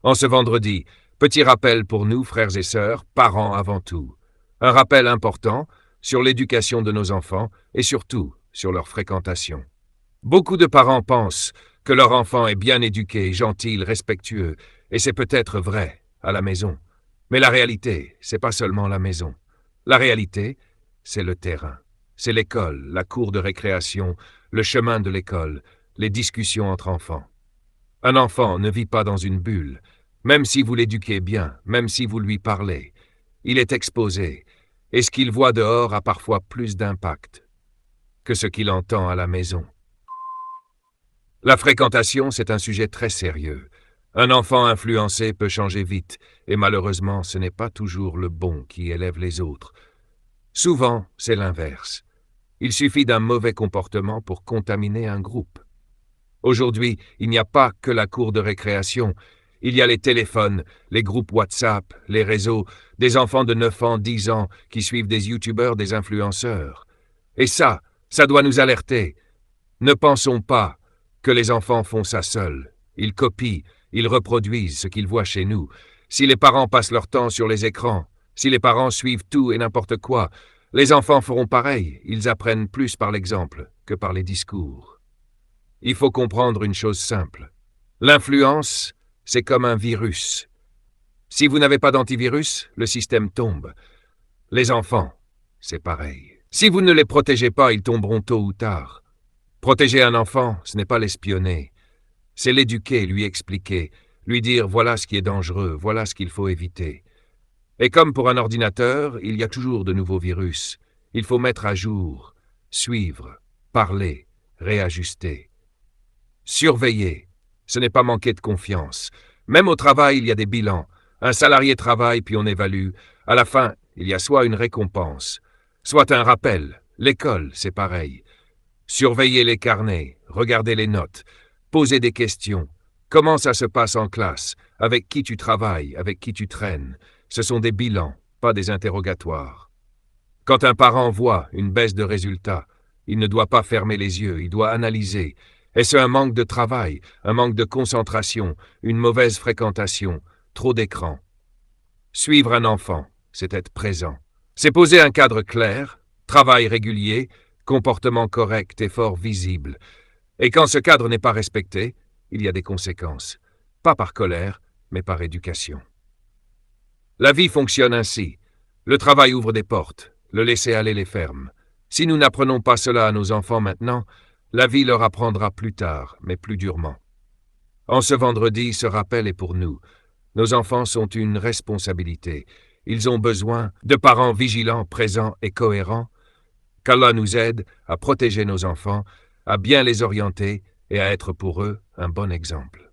En ce vendredi, petit rappel pour nous, frères et sœurs, parents avant tout. Un rappel important sur l'éducation de nos enfants et surtout sur leur fréquentation. Beaucoup de parents pensent que leur enfant est bien éduqué, gentil, respectueux, et c'est peut-être vrai à la maison. Mais la réalité, c'est pas seulement la maison. La réalité, c'est le terrain. C'est l'école, la cour de récréation, le chemin de l'école, les discussions entre enfants. Un enfant ne vit pas dans une bulle, même si vous l'éduquez bien, même si vous lui parlez. Il est exposé, et ce qu'il voit dehors a parfois plus d'impact que ce qu'il entend à la maison. La fréquentation, c'est un sujet très sérieux. Un enfant influencé peut changer vite, et malheureusement, ce n'est pas toujours le bon qui élève les autres. Souvent, c'est l'inverse. Il suffit d'un mauvais comportement pour contaminer un groupe. Aujourd'hui, il n'y a pas que la cour de récréation. Il y a les téléphones, les groupes WhatsApp, les réseaux, des enfants de 9 ans, 10 ans qui suivent des youtubeurs, des influenceurs. Et ça doit nous alerter. Ne pensons pas que les enfants font ça seuls. Ils copient, ils reproduisent ce qu'ils voient chez nous. Si les parents passent leur temps sur les écrans, si les parents suivent tout et n'importe quoi, les enfants feront pareil. Ils apprennent plus par l'exemple que par les discours. Il faut comprendre une chose simple. L'influence, c'est comme un virus. Si vous n'avez pas d'antivirus, le système tombe. Les enfants, c'est pareil. Si vous ne les protégez pas, ils tomberont tôt ou tard. Protéger un enfant, ce n'est pas l'espionner. C'est l'éduquer, lui expliquer, lui dire voilà ce qui est dangereux, voilà ce qu'il faut éviter. Et comme pour un ordinateur, il y a toujours de nouveaux virus. Il faut mettre à jour, suivre, parler, réajuster. Surveiller, ce n'est pas manquer de confiance. Même au travail, il y a des bilans. Un salarié travaille, puis on évalue. À la fin, il y a soit une récompense, soit un rappel. L'école, c'est pareil. Surveiller les carnets, regarder les notes, poser des questions. Comment ça se passe en classe? Avec qui tu travailles? Avec qui tu traînes? Ce sont des bilans, pas des interrogatoires. Quand un parent voit une baisse de résultats, il ne doit pas fermer les yeux, il doit analyser. Est-ce un manque de travail, un manque de concentration, une mauvaise fréquentation, trop d'écran? Suivre un enfant, c'est être présent. C'est poser un cadre clair, travail régulier, comportement correct, effort visible. Et quand ce cadre n'est pas respecté, il y a des conséquences. Pas par colère, mais par éducation. La vie fonctionne ainsi. Le travail ouvre des portes, le laisser-aller les ferme. Si nous n'apprenons pas cela à nos enfants maintenant, la vie leur apprendra plus tard, mais plus durement. En ce vendredi, ce rappel est pour nous. Nos enfants sont une responsabilité. Ils ont besoin de parents vigilants, présents et cohérents. Qu'Allah nous aide à protéger nos enfants, à bien les orienter et à être pour eux un bon exemple.